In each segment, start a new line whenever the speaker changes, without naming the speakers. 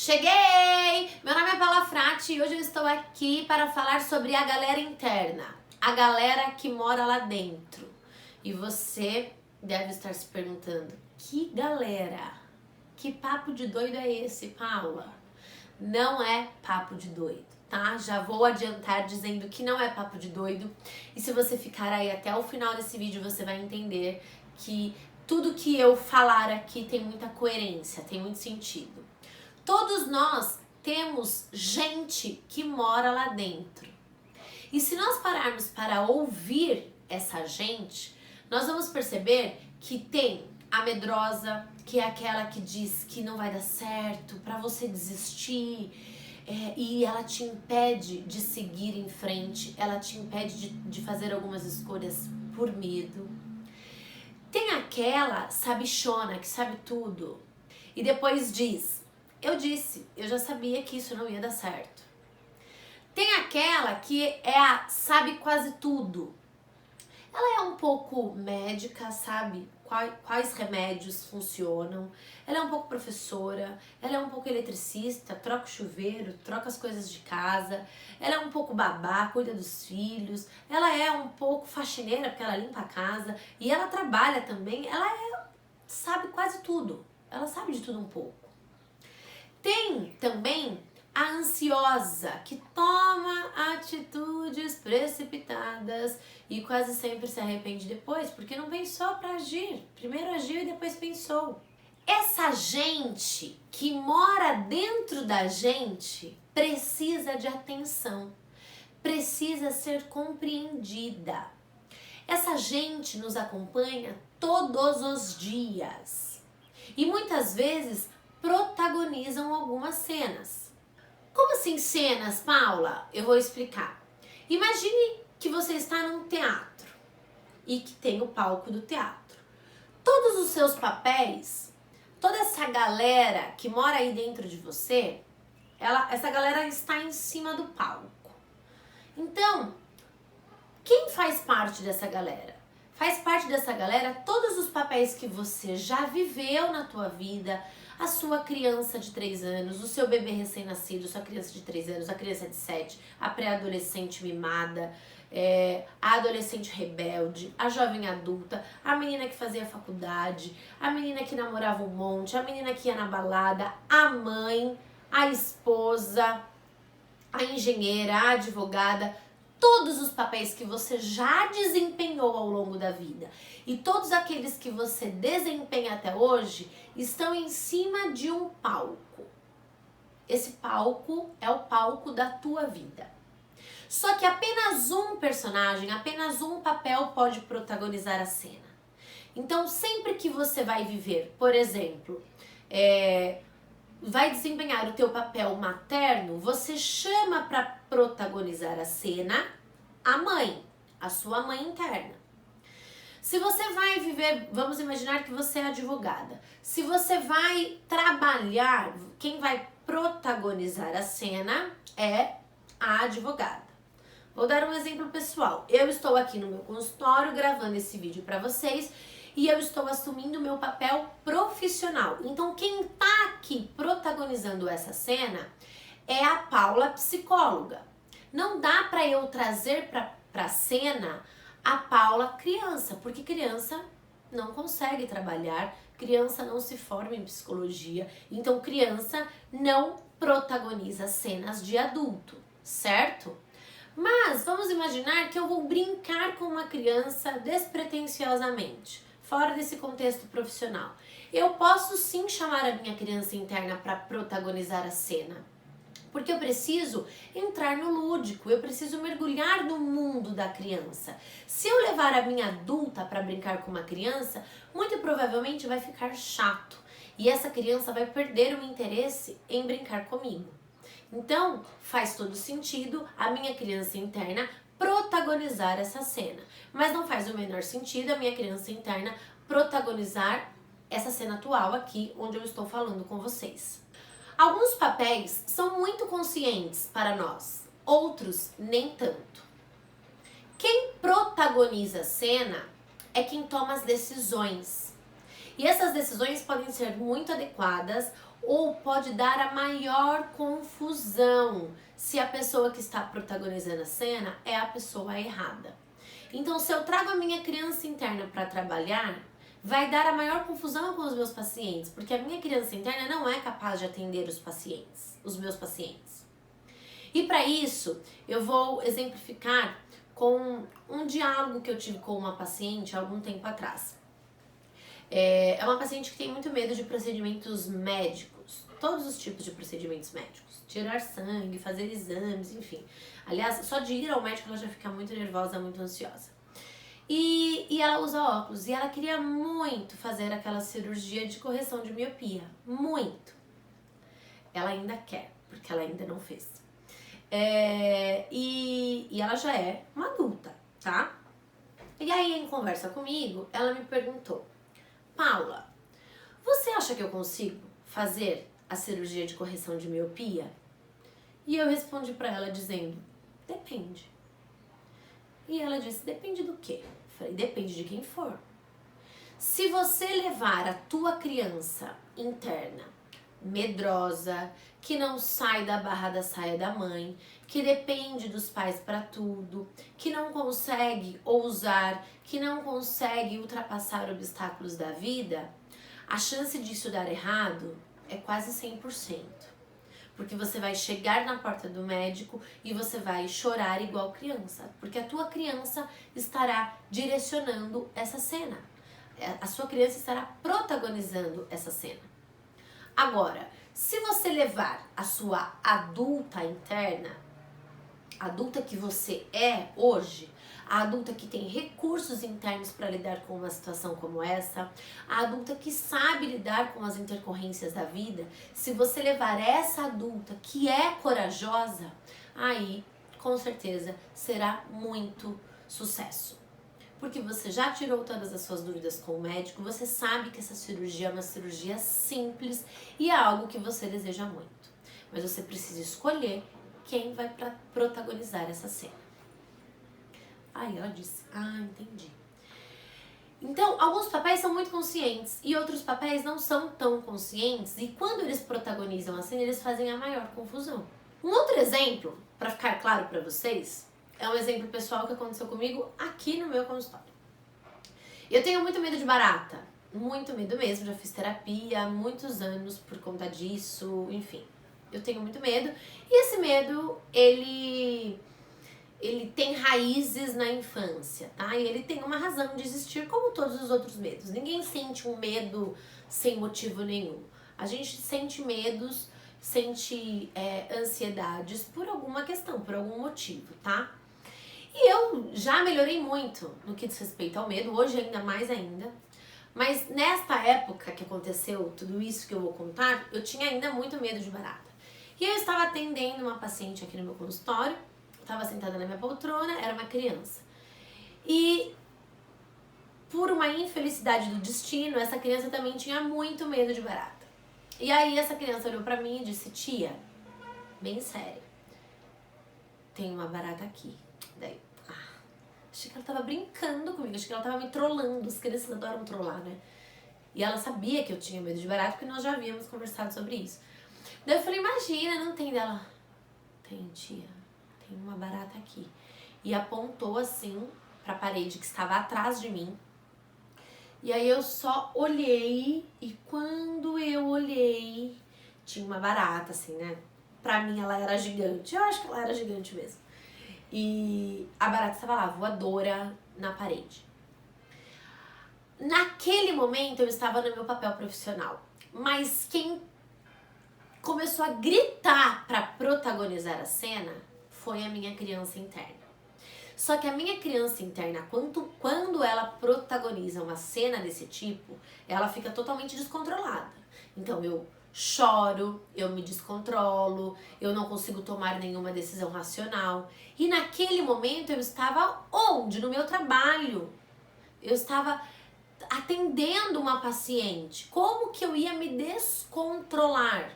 Cheguei! Meu nome é Paula Frati e hoje eu estou aqui para falar sobre a galera interna, a galera que mora lá dentro. E você deve estar se perguntando, que galera? Que papo de doido é esse, Paula? Não é papo de doido, tá? Já vou adiantar dizendo que não é papo de doido. E se você ficar aí até o final desse vídeo, você vai entender que tudo que eu falar aqui tem muita coerência, tem muito sentido. Todos nós temos gente que mora lá dentro. E se nós pararmos para ouvir essa gente, nós vamos perceber que tem a medrosa, que é aquela que diz que não vai dar certo, para você desistir, e ela te impede de seguir em frente, ela te impede de fazer algumas escolhas por medo. Tem aquela sabichona que sabe tudo e depois diz: eu disse, eu já sabia que isso não ia dar certo. Tem aquela que sabe quase tudo. Ela é um pouco médica, sabe quais remédios funcionam. Ela é um pouco professora, ela é um pouco eletricista, troca o chuveiro, troca as coisas de casa. Ela é um pouco babá, cuida dos filhos. Ela é um pouco faxineira, porque ela limpa a casa. E ela trabalha também, sabe quase tudo. Ela sabe de tudo um pouco. Tem também a ansiosa, que toma atitudes precipitadas e quase sempre se arrepende depois, porque não pensou para agir. Primeiro agiu e depois pensou. Essa gente que mora dentro da gente precisa de atenção, precisa ser compreendida. Essa gente nos acompanha todos os dias e muitas vezes protagonizam algumas cenas. Como assim cenas, Paula? Eu vou explicar. Imagine que você está num teatro e que tem o palco do teatro. Todos os seus papéis, toda essa galera que mora aí dentro de você, essa galera está em cima do palco. Então, quem faz parte dessa galera? Faz parte dessa galera todos os papéis que você já viveu na tua vida, a sua criança de 3 anos, o seu bebê recém-nascido, sua criança de 3 anos, a criança de 7, a pré-adolescente mimada, a adolescente rebelde, a jovem adulta, a menina que fazia faculdade, a menina que namorava um monte, a menina que ia na balada, a mãe, a esposa, a engenheira, a advogada. Todos os papéis que você já desempenhou ao longo da vida e todos aqueles que você desempenha até hoje estão em cima de um palco. Esse palco é o palco da tua vida. Só que apenas um personagem, apenas um papel pode protagonizar a cena. Então, sempre que você vai viver, por exemplo, vai desempenhar o teu papel materno, você chama para protagonizar a cena a mãe, a sua mãe interna. Se você vai viver, vamos imaginar que você é advogada. Se você vai trabalhar, quem vai protagonizar a cena é a advogada. Vou dar um exemplo pessoal. Eu estou aqui no meu consultório gravando esse vídeo para vocês e eu estou assumindo o meu papel profissional. Então, quem tá aqui protagonizando essa cena é a Paula psicóloga. Não dá para eu trazer para a cena a Paula criança, porque criança não consegue trabalhar, criança não se forma em psicologia, então criança não protagoniza cenas de adulto, certo? Mas vamos imaginar que eu vou brincar com uma criança despretensiosamente, fora desse contexto profissional. Eu posso sim chamar a minha criança interna para protagonizar a cena, porque eu preciso entrar no lúdico, eu preciso mergulhar no mundo da criança. Se eu levar a minha adulta para brincar com uma criança, muito provavelmente vai ficar chato e essa criança vai perder o interesse em brincar comigo. Então, faz todo sentido a minha criança interna protagonizar essa cena, mas não faz o menor sentido a minha criança interna protagonizar essa cena atual aqui, onde eu estou falando com vocês. Alguns papéis são muito conscientes para nós, outros nem tanto. Quem protagoniza a cena é quem toma as decisões. E essas decisões podem ser muito adequadas ou pode dar a maior confusão se a pessoa que está protagonizando a cena é a pessoa errada. Então, se eu trago a minha criança interna para trabalhar, vai dar a maior confusão com os meus pacientes, porque a minha criança interna não é capaz de atender os meus pacientes. E para isso, eu vou exemplificar com um diálogo que eu tive com uma paciente há algum tempo atrás. É uma paciente que tem muito medo de procedimentos médicos, todos os tipos de procedimentos médicos, tirar sangue, fazer exames, enfim. Aliás, só de ir ao médico ela já fica muito nervosa, muito ansiosa. E ela usa óculos e ela queria muito fazer aquela cirurgia de correção de miopia, muito. Ela ainda quer, porque ela ainda não fez. E ela já é uma adulta, tá? E aí, em conversa comigo, ela me perguntou: Paula, você acha que eu consigo fazer a cirurgia de correção de miopia? E eu respondi pra ela dizendo: depende. E ela disse: depende do quê? Eu falei: depende de quem for. Se você levar a tua criança interna, medrosa, que não sai da barra da saia da mãe, que depende dos pais para tudo, que não consegue ousar, que não consegue ultrapassar obstáculos da vida, a chance disso dar errado é quase 100%. Porque você vai chegar na porta do médico e você vai chorar igual criança, porque a tua criança estará direcionando essa cena. A sua criança estará protagonizando essa cena. Agora, se você levar a sua adulta interna, a adulta que você é hoje, a adulta que tem recursos internos para lidar com uma situação como essa, a adulta que sabe lidar com as intercorrências da vida, se você levar essa adulta que é corajosa, aí com certeza será muito sucesso. Porque você já tirou todas as suas dúvidas com o médico, você sabe que essa cirurgia é uma cirurgia simples e é algo que você deseja muito. Mas você precisa escolher quem vai protagonizar essa cena. Aí ela disse: entendi. Então, alguns papéis são muito conscientes e outros papéis não são tão conscientes, e quando eles protagonizam a cena, eles fazem a maior confusão. Um outro exemplo, para ficar claro para vocês, é um exemplo pessoal que aconteceu comigo aqui no meu consultório. Eu tenho muito medo de barata, muito medo mesmo, já fiz terapia há muitos anos por conta disso, enfim. Eu tenho muito medo e esse medo, ele tem raízes na infância, tá? E ele tem uma razão de existir como todos os outros medos. Ninguém sente um medo sem motivo nenhum. A gente sente medos, sente ansiedades por alguma questão, por algum motivo, tá? E eu já melhorei muito no que diz respeito ao medo, hoje ainda mais ainda. Mas nesta época que aconteceu tudo isso que eu vou contar, eu tinha ainda muito medo de barata. E eu estava atendendo uma paciente aqui no meu consultório, estava sentada na minha poltrona, era uma criança. E por uma infelicidade do destino, essa criança também tinha muito medo de barata. E aí essa criança olhou pra mim e disse: tia, bem sério, tem uma barata aqui. Daí, achei que ela tava brincando comigo, achei que ela tava me trollando. As crianças adoram trollar, né? E ela sabia que eu tinha medo de barata, porque nós já havíamos conversado sobre isso. Daí eu falei: imagina, não tem dela. Tem, tia, tem uma barata aqui. E apontou assim pra parede que estava atrás de mim. E aí eu só olhei, e quando eu olhei, tinha uma barata assim, né? Pra mim ela era gigante, eu acho que ela era gigante mesmo. E a barata estava lá, voadora, na parede. Naquele momento eu estava no meu papel profissional, mas quem começou a gritar para protagonizar a cena foi a minha criança interna. Só que a minha criança interna, quando ela protagoniza uma cena desse tipo, ela fica totalmente descontrolada. Então eu choro, eu me descontrolo, eu não consigo tomar nenhuma decisão racional. E naquele momento eu estava onde? No meu trabalho. Eu estava atendendo uma paciente. Como que eu ia me descontrolar?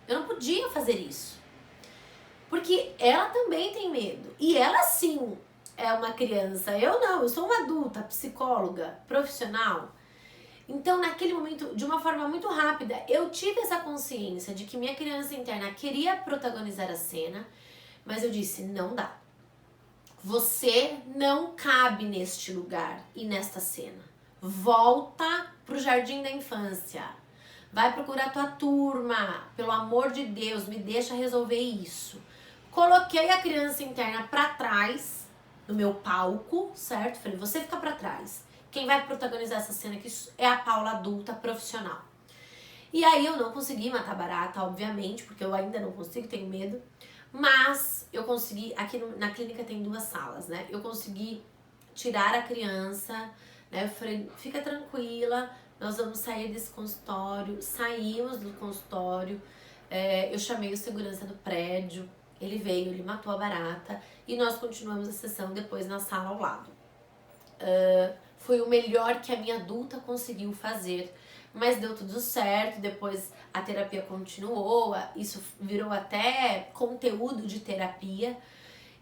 Eu não podia fazer isso. Porque ela também tem medo. E ela sim é uma criança. Eu não, eu sou uma adulta, psicóloga, profissional. Então, naquele momento, de uma forma muito rápida, eu tive essa consciência de que minha criança interna queria protagonizar a cena, mas eu disse, não dá. Você não cabe neste lugar e nesta cena. Volta pro jardim da infância. Vai procurar tua turma. Pelo amor de Deus, me deixa resolver isso. Coloquei a criança interna pra trás, no meu palco, certo? Falei, você fica pra trás. Quem vai protagonizar essa cena aqui é a Paula adulta profissional. E aí eu não consegui matar barata, obviamente, porque eu ainda não consigo, tenho medo. Mas eu consegui, aqui na clínica tem 2 salas, né? Eu consegui tirar a criança, né? Eu falei, fica tranquila, nós vamos sair desse consultório. Saímos do consultório, eu chamei o segurança do prédio, ele veio, ele matou a barata e nós continuamos a sessão depois na sala ao lado. Foi o melhor que a minha adulta conseguiu fazer, mas deu tudo certo. Depois a terapia continuou, isso virou até conteúdo de terapia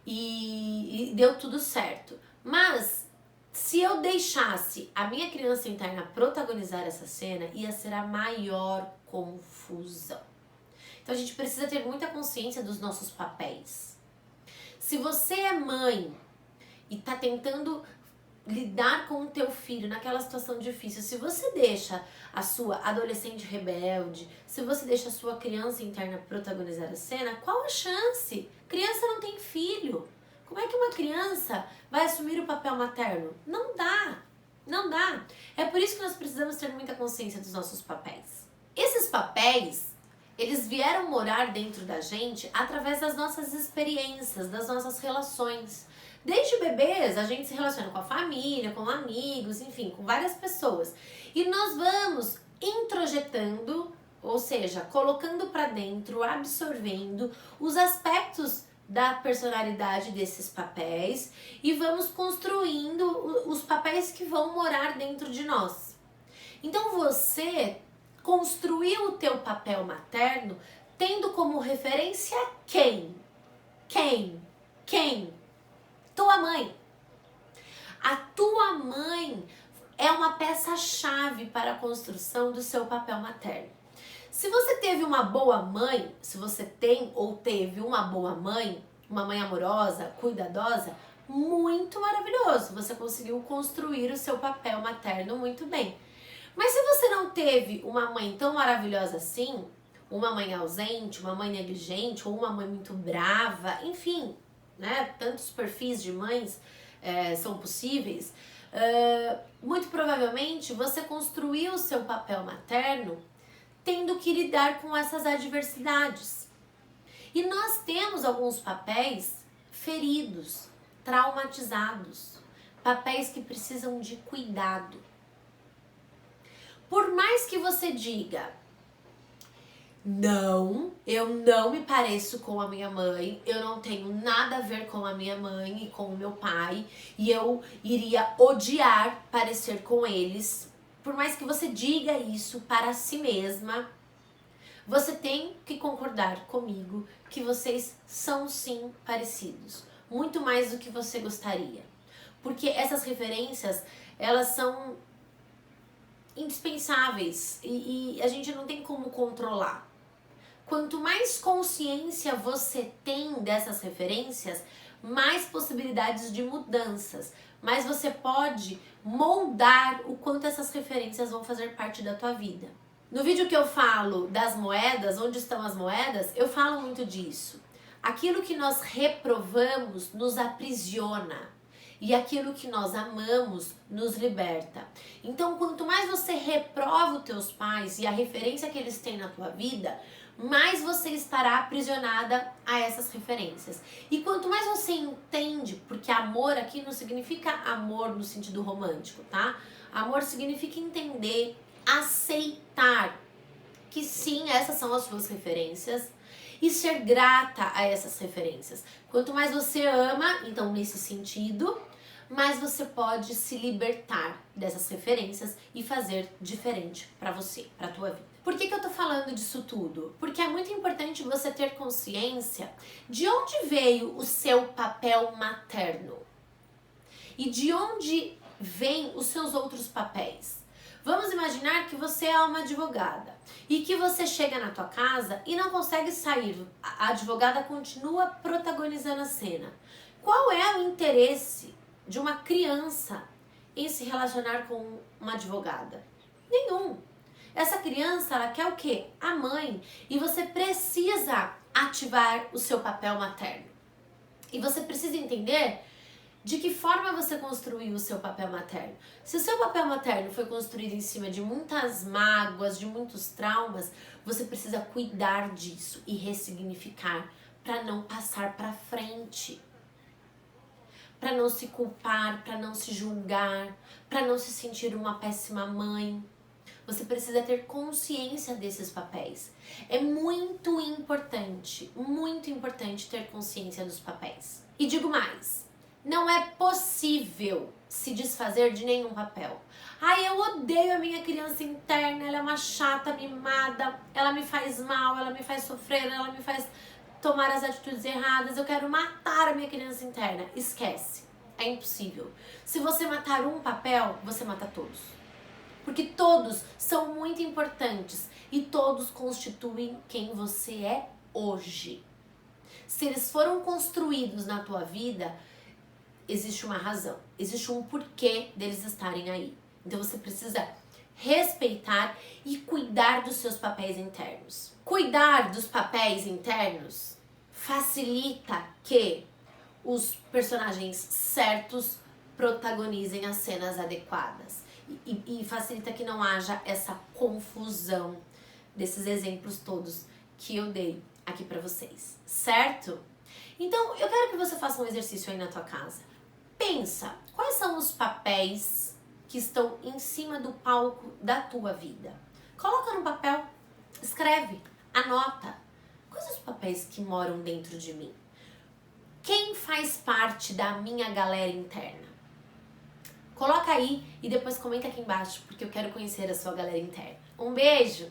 e deu tudo certo. Mas se eu deixasse a minha criança interna protagonizar essa cena, ia ser a maior confusão. Então a gente precisa ter muita consciência dos nossos papéis. Se você é mãe e tá tentando lidar com o teu filho naquela situação difícil, se você deixa a sua adolescente rebelde, se você deixa a sua criança interna protagonizar a cena, qual a chance? Criança não tem filho. Como é que uma criança vai assumir o papel materno? Não dá, não dá. É por isso que nós precisamos ter muita consciência dos nossos papéis. Esses papéis, eles vieram morar dentro da gente através das nossas experiências, das nossas relações. Desde bebês, a gente se relaciona com a família, com amigos, enfim, com várias pessoas. E nós vamos introjetando, ou seja, colocando para dentro, absorvendo os aspectos da personalidade desses papéis e vamos construindo os papéis que vão morar dentro de nós. Então você construiu o teu papel materno tendo como referência quem? Tua mãe. A tua mãe é uma peça-chave para a construção do seu papel materno. Se você teve uma boa mãe, se você tem ou teve uma boa mãe, uma mãe amorosa, cuidadosa, muito maravilhoso. Você conseguiu construir o seu papel materno muito bem. Mas se você não teve uma mãe tão maravilhosa assim, uma mãe ausente, uma mãe negligente ou uma mãe muito brava, enfim, né? Tantos perfis de mães são possíveis. Muito provavelmente você construiu o seu papel materno tendo que lidar com essas adversidades. E nós temos alguns papéis feridos, traumatizados, papéis que precisam de cuidado. Por mais que você diga, não, eu não me pareço com a minha mãe, eu não tenho nada a ver com a minha mãe e com o meu pai, e eu iria odiar parecer com eles. Por mais que você diga isso para si mesma, você tem que concordar comigo que vocês são sim parecidos, muito mais do que você gostaria. Porque essas referências, elas são indispensáveis e a gente não tem como controlar. Quanto mais consciência você tem dessas referências, mais possibilidades de mudanças, mais você pode moldar o quanto essas referências vão fazer parte da tua vida. No vídeo que eu falo das moedas, onde estão as moedas, eu falo muito disso. Aquilo que nós reprovamos nos aprisiona e aquilo que nós amamos nos liberta. Então, quanto mais você reprova os teus pais e a referência que eles têm na tua vida, mais você estará aprisionada a essas referências. E quanto mais você entende, porque amor aqui não significa amor no sentido romântico, tá? Amor significa entender, aceitar que sim, essas são as suas referências e ser grata a essas referências. Quanto mais você ama, então nesse sentido, mais você pode se libertar dessas referências e fazer diferente para você, para tua vida. Por que eu tô falando disso tudo? Porque é muito importante você ter consciência de onde veio o seu papel materno e de onde vêm os seus outros papéis. Vamos imaginar que você é uma advogada e que você chega na tua casa e não consegue sair. A advogada continua protagonizando a cena. Qual é o interesse de uma criança em se relacionar com uma advogada? Nenhum. Essa criança, ela quer o quê? A mãe. E você precisa ativar o seu papel materno. E você precisa entender de que forma você construiu o seu papel materno. Se o seu papel materno foi construído em cima de muitas mágoas, de muitos traumas, você precisa cuidar disso e ressignificar para não passar para frente. Para não se culpar, para não se julgar, para não se sentir uma péssima mãe. Você precisa ter consciência desses papéis. É muito importante ter consciência dos papéis. E digo mais, não é possível se desfazer de nenhum papel. Ai, eu odeio a minha criança interna, ela é uma chata, mimada, ela me faz mal, ela me faz sofrer, ela me faz tomar as atitudes erradas, eu quero matar a minha criança interna. Esquece, é impossível. Se você matar um papel, você mata todos. Porque todos são muito importantes e todos constituem quem você é hoje. Se eles foram construídos na tua vida, existe uma razão, existe um porquê deles estarem aí. Então você precisa respeitar e cuidar dos seus papéis internos. Cuidar dos papéis internos facilita que os personagens certos protagonizem as cenas adequadas. E facilita que não haja essa confusão desses exemplos todos que eu dei aqui pra vocês, certo? Então, eu quero que você faça um exercício aí na tua casa. Pensa, quais são os papéis que estão em cima do palco da tua vida? Coloca no papel, escreve, anota. Quais os papéis que moram dentro de mim? Quem faz parte da minha galera interna? Coloca aí e depois comenta aqui embaixo, porque eu quero conhecer a sua galera interna. Um beijo!